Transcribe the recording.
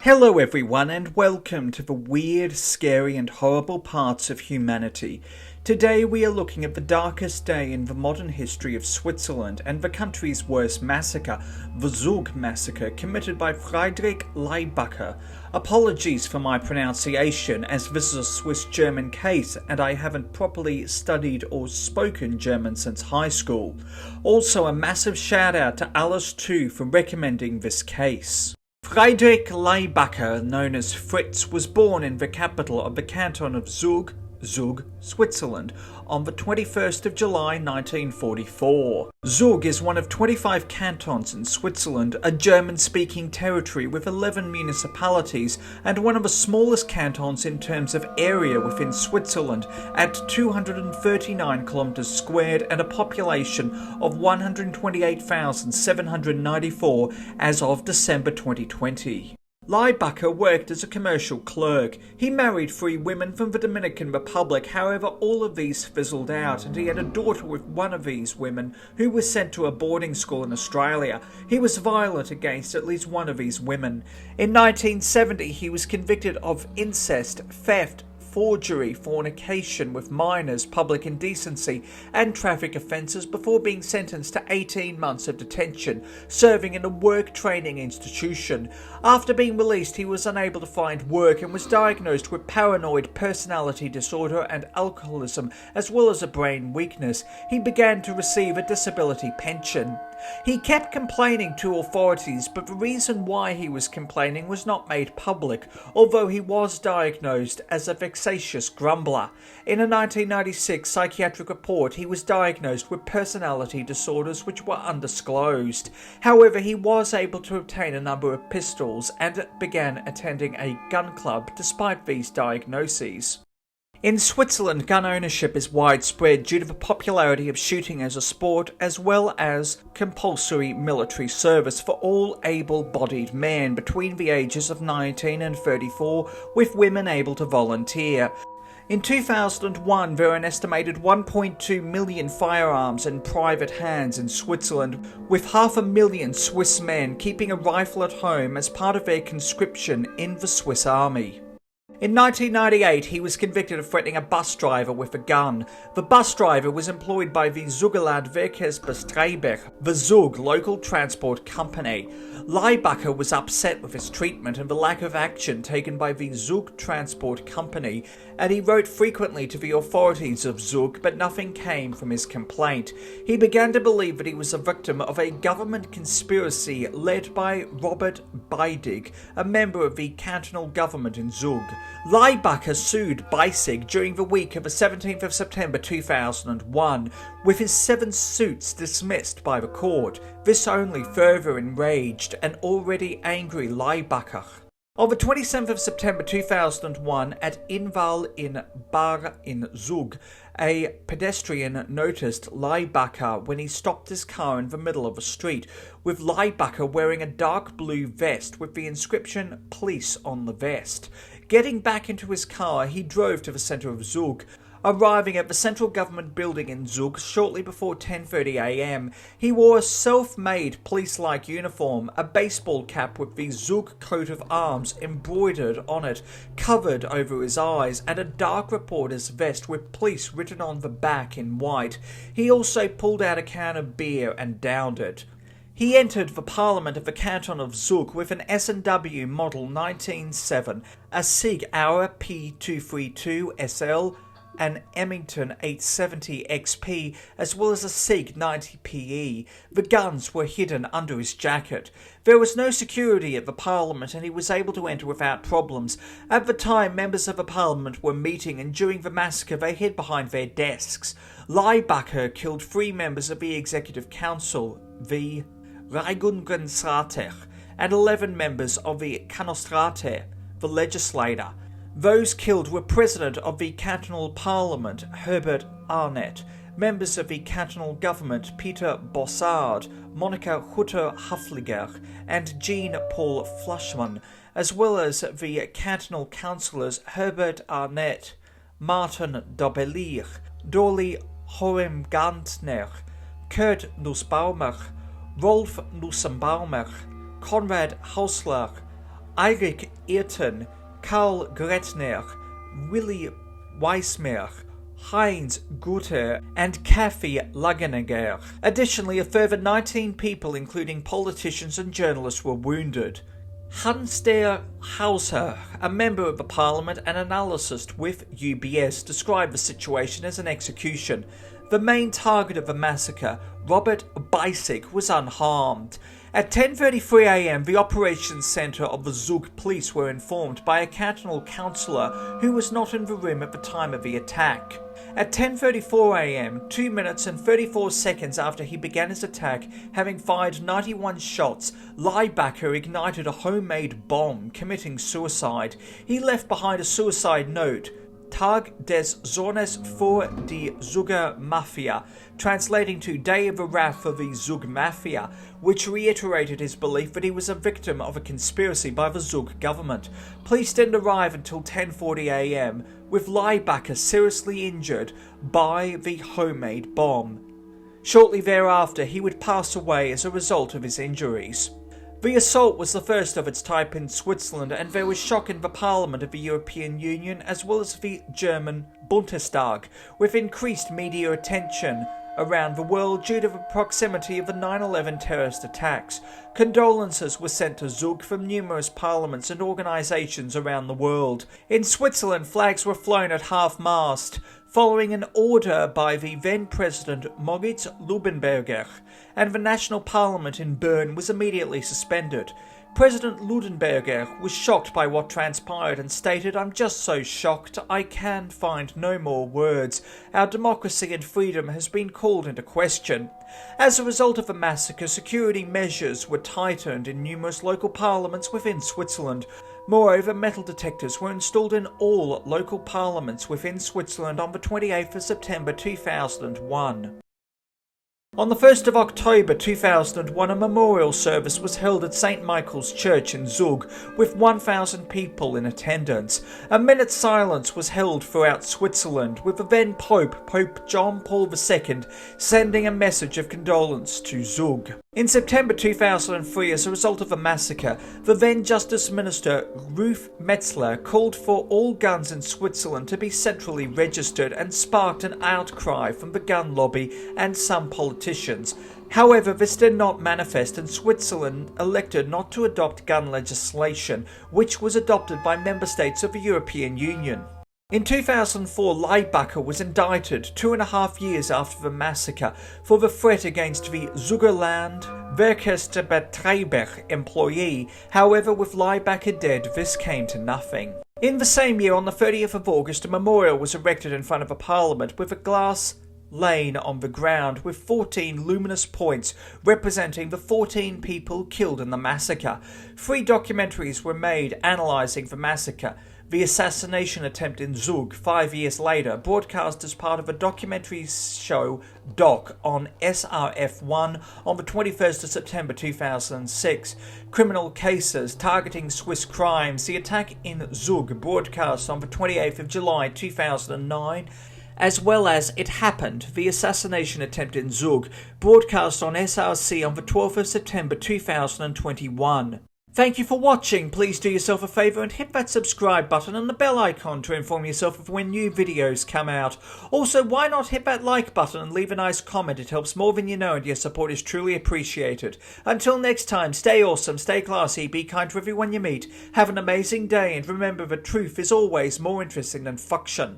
Hello everyone and welcome to the weird, scary and horrible parts of humanity. Today we are looking at the darkest day in the modern history of Switzerland and the country's worst massacre, the Zug Massacre, committed by Friedrich Liebacher. Apologies for my pronunciation, as this is a Swiss-German case and I haven't properly studied or spoken German since high school. Also a massive shout out to Alice too for recommending this case. Friedrich Liebacher, known as Fritz, was born in the capital of the canton of Zug, Switzerland, on the 21st of July 1944. Zug is one of 25 cantons in Switzerland, a German-speaking territory with 11 municipalities and one of the smallest cantons in terms of area within Switzerland at 239 kilometers squared and a population of 128,794 as of December 2020. Leibacher worked as a commercial clerk. He married 3 women from the Dominican Republic, however all of these fizzled out and he had a daughter with one of these women who was sent to a boarding school in Australia. He was violent against at least one of these women. In 1970 he was convicted of incest, theft, forgery, fornication with minors, public indecency and traffic offences before being sentenced to 18 months of detention, serving in a work training institution. After being released he was unable to find work and was diagnosed with paranoid personality disorder and alcoholism as well as a brain weakness. He began to receive a disability pension. He kept complaining to authorities, but the reason why he was complaining was not made public, although he was diagnosed as a vexatious grumbler. In a 1996 psychiatric report, he was diagnosed with personality disorders which were undisclosed. However, he was able to obtain a number of pistols and began attending a gun club despite these diagnoses. In Switzerland, gun ownership is widespread due to the popularity of shooting as a sport as well as compulsory military service for all able-bodied men between the ages of 19 and 34, with women able to volunteer. In 2001, there were an estimated 1.2 million firearms in private hands in Switzerland, with 500,000 Swiss men keeping a rifle at home as part of their conscription in the Swiss Army. In 1998, he was convicted of threatening a bus driver with a gun. The bus driver was employed by the Zugerland Verkehrsbetriebe, the Zug local transport company. Leibacher was upset with his treatment and the lack of action taken by the Zug transport company, and he wrote frequently to the authorities of Zug, but nothing came from his complaint. He began to believe that he was a victim of a government conspiracy led by Robert Beidig, a member of the cantonal government in Zug. Leibacher sued Beissig during the week of the 17th of September 2001, with his 7 suits dismissed by the court. This only further enraged an already angry Leibacher. On the 27th of September 2001, at Inval in Bar in Zug, a pedestrian noticed Leibacher when he stopped his car in the middle of a street, with Leibacher wearing a dark blue vest with the inscription "Police" on the vest. Getting back into his car, he drove to the centre of Zug. Arriving at the central government building in Zug shortly before 10:30 a.m, he wore a self-made police-like uniform, a baseball cap with the Zug coat of arms embroidered on it, covered over his eyes, and a dark reporter's vest with police written on the back in white. He also pulled out a can of beer and downed it. He entered the parliament of the canton of Zug with an S&W Model 1907, a Sig Auer P232 SL, an Emmington 870 XP, as well as a Sig 90 PE. The guns were hidden under his jacket. There was no security at the parliament and he was able to enter without problems. At the time, members of the parliament were meeting and during the massacre they hid behind their desks. Leibacher killed 3 members of the executive council, the Regierungsrater, and 11 members of the Kanostrater, the legislator. Those killed were President of the Cantonal Parliament, Herbert Arnett, members of the cantonal government, Peter Bossard, Monica Hutter-Hafliger, and Jean-Paul Fleischmann, as well as the cantonal councillors Herbert Arnett, Martin Dobelier, Dolly Hohem-Gantner, Kurt Nussbaumer, Rolf Nussenbaumer, Konrad Hausler, Eirik Irten, Karl Gretner, Willi Weismer, Heinz Guter, and Kaffee Lageneger. Additionally, a further 19 people, including politicians and journalists, were wounded. Hans-Der Hauser, a member of the parliament and analyst with UBS, described the situation as an execution. The main target of the massacre, Robert Beisig, was unharmed. At 10:33 a.m, the operations centre of the Zug police were informed by a cantonal councillor who was not in the room at the time of the attack. At 10:34 a.m, 2 minutes and 34 seconds after he began his attack, having fired 91 shots, Liebacher ignited a homemade bomb, committing suicide. He left behind a suicide note, Tag des Zornes für die Zugger Mafia, translating to Day of the Wrath for the Zug Mafia, which reiterated his belief that he was a victim of a conspiracy by the Zug government. Police didn't arrive until 10:40 a.m, with Leibacher seriously injured by the homemade bomb. Shortly thereafter, he would pass away as a result of his injuries. The assault was the first of its type in Switzerland, and there was shock in the Parliament of the European Union as well as the German Bundestag, with increased media attention around the world due to the proximity of the 9/11 terrorist attacks. Condolences were sent to Zug from numerous parliaments and organisations around the world. In Switzerland, flags were flown at half-mast, following an order by the then President Moritz Leuenberger, and the National Parliament in Bern was immediately suspended. President Leuenberger was shocked by what transpired and stated, "I'm just so shocked, I can find no more words. Our democracy and freedom has been called into question." As a result of the massacre, security measures were tightened in numerous local parliaments within Switzerland. Moreover, metal detectors were installed in all local parliaments within Switzerland on the 28th of September 2001. On the 1st of October 2001, a memorial service was held at St. Michael's Church in Zug, with 1,000 people in attendance. A minute's silence was held throughout Switzerland, with the then Pope, Pope John Paul II, sending a message of condolence to Zug. In September 2003, as a result of the massacre, the then Justice Minister Ruth Metzler called for all guns in Switzerland to be centrally registered and sparked an outcry from the gun lobby and some politicians. However, this did not manifest, and Switzerland elected not to adopt gun legislation, which was adopted by member states of the European Union. In 2004, Leibacher was indicted 2.5 years after the massacre for the threat against the Zugerland Verkehrsbetreiber employee. However, with Leibacher dead, this came to nothing. In the same year, on the 30th of August, a memorial was erected in front of a parliament with a glass lane on the ground with 14 luminous points representing the 14 people killed in the massacre. 3 documentaries were made analysing the massacre. The assassination attempt in Zug 5 years later, broadcast as part of a documentary show Doc on SRF1 on the 21st of September 2006. Criminal cases targeting Swiss crimes. The attack in Zug, broadcast on the 28th of July 2009. As well as It Happened, the assassination attempt in Zug, broadcast on SRC on the 12th of September 2021. Thank you for watching. Please do yourself a favour and hit that subscribe button and the bell icon to inform yourself of when new videos come out. Also, why not hit that like button and leave a nice comment? It helps more than you know, and your support is truly appreciated. Until next time, stay awesome, stay classy, be kind to everyone you meet, have an amazing day, and remember that truth is always more interesting than fiction.